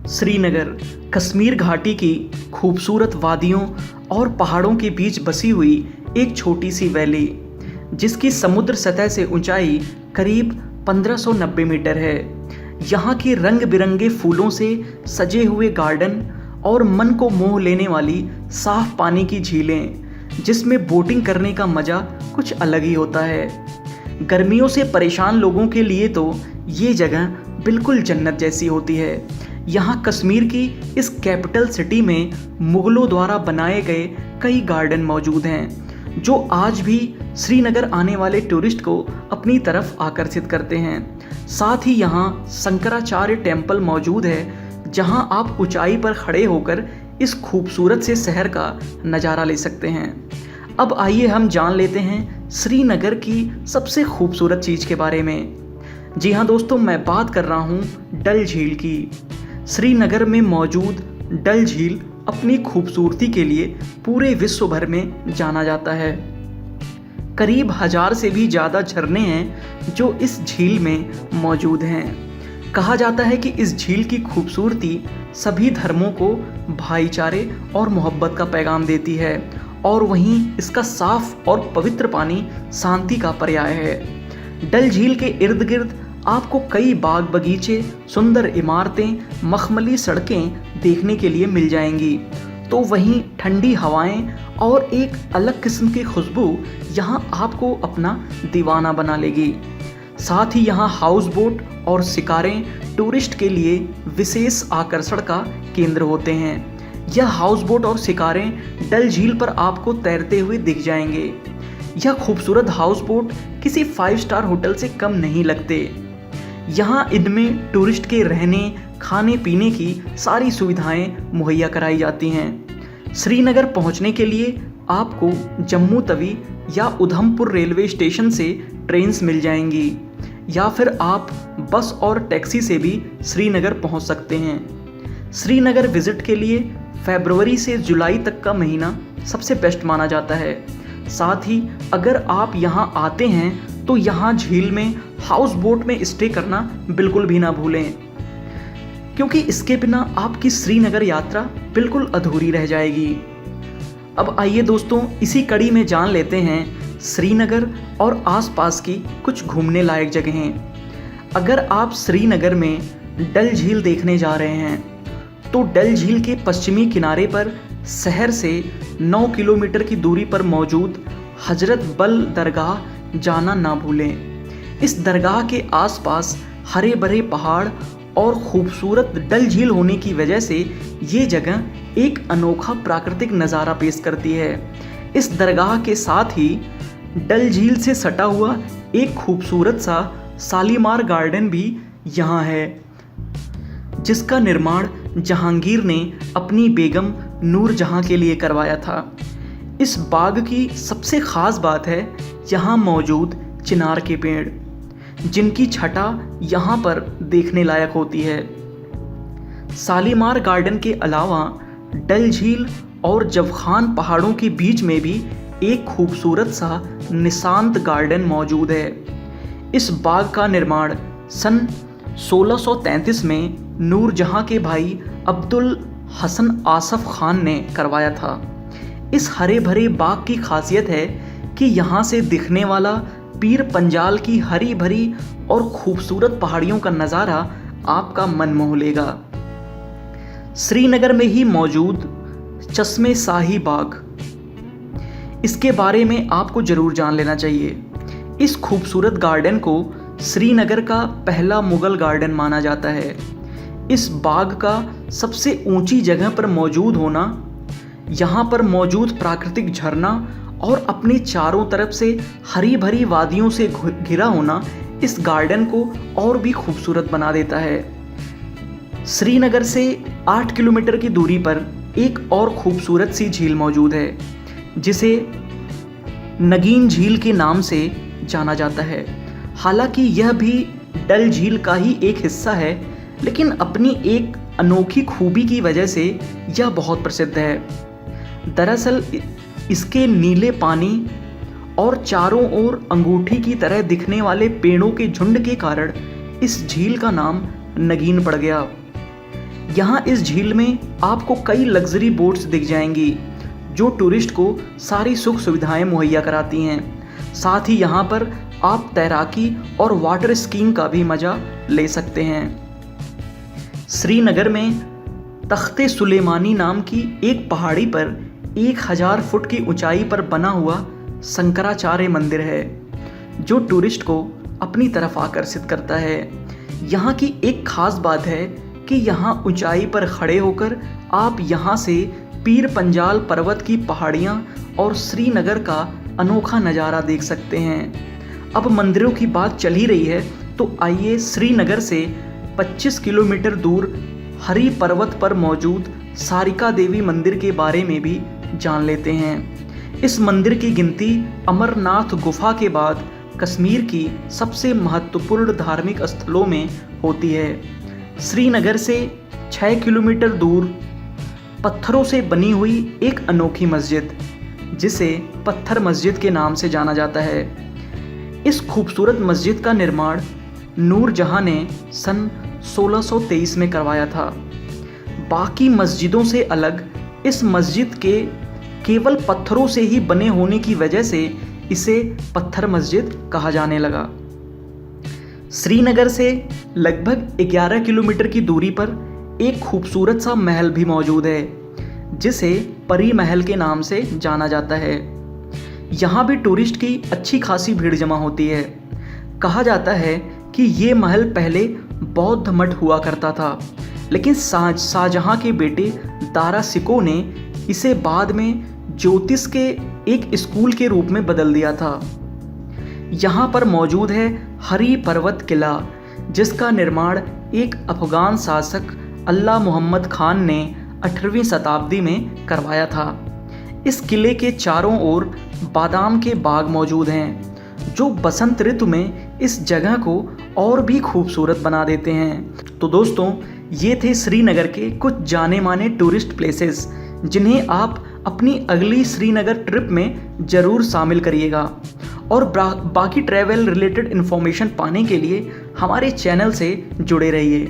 श्रीनगर कश्मीर घाटी की खूबसूरत वादियों और पहाड़ों के बीच बसी हुई एक छोटी सी वैली, जिसकी समुद्र सतह से ऊंचाई करीब 1590 मीटर है। यहाँ के रंग बिरंगे फूलों से सजे हुए गार्डन और मन को मोह लेने वाली साफ पानी की झीलें, जिसमें बोटिंग करने का मज़ा कुछ अलग ही होता है। गर्मियों से परेशान लोगों के लिए तो ये जगह बिल्कुल जन्नत जैसी होती है। यहाँ कश्मीर की इस कैपिटल सिटी में मुग़लों द्वारा बनाए गए कई गार्डन मौजूद हैं, जो आज भी श्रीनगर आने वाले टूरिस्ट को अपनी तरफ आकर्षित करते हैं। साथ ही यहाँ शंकराचार्य टेम्पल मौजूद है, जहाँ आप ऊंचाई पर खड़े होकर इस खूबसूरत से शहर का नज़ारा ले सकते हैं। अब आइए हम जान लेते हैं श्रीनगर की सबसे खूबसूरत चीज़ के बारे में। जी हाँ दोस्तों, मैं बात कर रहा हूँ डल झील की। श्रीनगर में मौजूद डल झील अपनी खूबसूरती के लिए पूरे विश्व भर में जाना जाता है। करीब 1000 से भी ज़्यादा झरने हैं जो इस झील में मौजूद हैं। कहा जाता है कि इस झील की खूबसूरती सभी धर्मों को भाईचारे और मोहब्बत का पैगाम देती है, और वहीं इसका साफ और पवित्र पानी शांति का पर्याय है। डल झील के इर्द गिर्द आपको कई बाग बगीचे, सुंदर इमारतें, मखमली सड़कें देखने के लिए मिल जाएंगी। तो वहीं ठंडी हवाएं और एक अलग किस्म की खुशबू यहाँ आपको अपना दीवाना बना लेगी। साथ ही यहाँ हाउस बोट और शिकारें टूरिस्ट के लिए विशेष आकर्षण का केंद्र होते हैं। यह हाउस बोट और शिकारें डल झील पर आपको तैरते हुए दिख जाएंगे। यह खूबसूरत हाउस बोट किसी 5 स्टार होटल से कम नहीं लगते। यहाँ इनमें टूरिस्ट के रहने, खाने पीने की सारी सुविधाएं मुहैया कराई जाती हैं। श्रीनगर पहुँचने के लिए आपको जम्मू तवी या उधमपुर रेलवे स्टेशन से ट्रेन्स मिल जाएंगी, या फिर आप बस और टैक्सी से भी श्रीनगर पहुँच सकते हैं। श्रीनगर विजिट के लिए फरवरी से जुलाई तक का महीना सबसे बेस्ट माना जाता है। साथ ही अगर आप यहाँ आते हैं तो यहाँ झील में हाउस बोट में स्टे करना बिल्कुल भी ना भूलें, क्योंकि इसके बिना आपकी श्रीनगर यात्रा बिल्कुल अधूरी रह जाएगी। अब आइए दोस्तों, इसी कड़ी में जान लेते हैं श्रीनगर और आसपास की कुछ घूमने लायक जगहें। अगर आप श्रीनगर में डल झील देखने जा रहे हैं तो डल झील के पश्चिमी किनारे पर शहर से 9 किलोमीटर की दूरी पर मौजूद हजरत बल दरगाह जाना ना भूलें। इस दरगाह के आसपास हरे भरे पहाड़ और खूबसूरत डल झील होने की वजह से ये जगह एक अनोखा प्राकृतिक नज़ारा पेश करती है। इस दरगाह के साथ ही डल झील से सटा हुआ एक खूबसूरत सा शालीमार गार्डन भी यहाँ है, जिसका निर्माण जहांगीर ने अपनी बेगम नूरजहां के लिए करवाया था। इस बाग की सबसे ख़ास बात है यहाँ मौजूद चिनार के पेड़, जिनकी छटा यहाँ पर देखने लायक होती है। शालीमार गार्डन के अलावा डल झील और जवखान पहाड़ों के बीच में भी एक खूबसूरत सा निशांत गार्डन मौजूद है। इस बाग का निर्माण सन 1633 में नूरजहां के भाई अब्दुल हसन आसफ खान ने करवाया था। इस हरे भरे बाग की खासियत है कि यहाँ से दिखने वाला पीर पंजाल की हरी भरी और खूबसूरत पहाड़ियों का नज़ारा आपका मन मोह लेगा। श्रीनगर में ही मौजूद चश्मे शाही बाग, इसके बारे में आपको ज़रूर जान लेना चाहिए। इस खूबसूरत गार्डन को श्रीनगर का पहला मुगल गार्डन माना जाता है। इस बाग का सबसे ऊंची जगह पर मौजूद होना, यहाँ पर मौजूद प्राकृतिक झरना और अपने चारों तरफ से हरी भरी वादियों से घिरा होना इस गार्डन को और भी खूबसूरत बना देता है। श्रीनगर से 8 किलोमीटर की दूरी पर एक और खूबसूरत सी झील मौजूद है, जिसे नगीन झील के नाम से जाना जाता है। हालांकि यह भी डल झील का ही एक हिस्सा है, लेकिन अपनी एक अनोखी खूबी की वजह से यह बहुत प्रसिद्ध है। दरअसल इसके नीले पानी और चारों ओर अंगूठी की तरह दिखने वाले पेड़ों के झुंड के कारण इस झील का नाम नगीन पड़ गया। यहाँ इस झील में आपको कई लग्जरी बोट्स दिख जाएंगी जो टूरिस्ट को सारी सुख सुविधाएं मुहैया कराती हैं। साथ ही यहाँ पर आप तैराकी और वाटर स्कीइंग का भी मज़ा ले सकते हैं। श्रीनगर में तख्ते सुलेमानी नाम की एक पहाड़ी पर 1000 फुट की ऊंचाई पर बना हुआ शंकराचार्य मंदिर है जो टूरिस्ट को अपनी तरफ आकर्षित करता है। यहाँ की एक खास बात है कि यहाँ ऊंचाई पर खड़े होकर आप यहाँ से पीर पंजाल पर्वत की पहाड़ियाँ और श्रीनगर का अनोखा नज़ारा देख सकते हैं। अब मंदिरों की बात चल ही रही है तो आइए श्रीनगर से 25 किलोमीटर दूर हरी पर्वत पर मौजूद सारिका देवी मंदिर के बारे में भी जान लेते हैं। इस मंदिर की गिनती अमरनाथ गुफा के बाद कश्मीर की सबसे महत्वपूर्ण धार्मिक स्थलों में होती है। श्रीनगर से 6 किलोमीटर दूर पत्थरों से बनी हुई एक अनोखी मस्जिद जिसे पत्थर मस्जिद के नाम से जाना जाता है। इस खूबसूरत मस्जिद का निर्माण नूरजहां ने सन 1623 में करवाया था। बाकी मस्जिदों से अलग इस मस्जिद के केवल पत्थरों से ही बने होने की वजह से इसे पत्थर मस्जिद कहा जाने लगा। श्रीनगर से लगभग 11 किलोमीटर की दूरी पर एक खूबसूरत सा महल भी मौजूद है जिसे परी महल के नाम से जाना जाता है। यहाँ भी टूरिस्ट की अच्छी खासी भीड़ जमा होती है। कहा जाता है कि ये महल पहले बौद्ध मठ हुआ करता था, लेकिन शाहजहाँ के बेटे दारा सिको ने इसे बाद में ज्योतिष के एक स्कूल के रूप में बदल दिया था। यहाँ पर मौजूद है हरी पर्वत किला जिसका निर्माण एक अफगान शासक अल्लाह मोहम्मद खान ने 18वीं शताब्दी में करवाया था। इस किले के चारों ओर बादाम के बाग मौजूद हैं जो बसंत ऋतु में इस जगह को और भी खूबसूरत बना देते हैं। तो दोस्तों, ये थे श्रीनगर के कुछ जाने माने टूरिस्ट प्लेसेस जिन्हें आप अपनी अगली श्रीनगर ट्रिप में ज़रूर शामिल करिएगा। और बाकी ट्रैवल रिलेटेड इन्फॉर्मेशन पाने के लिए हमारे चैनल से जुड़े रहिए।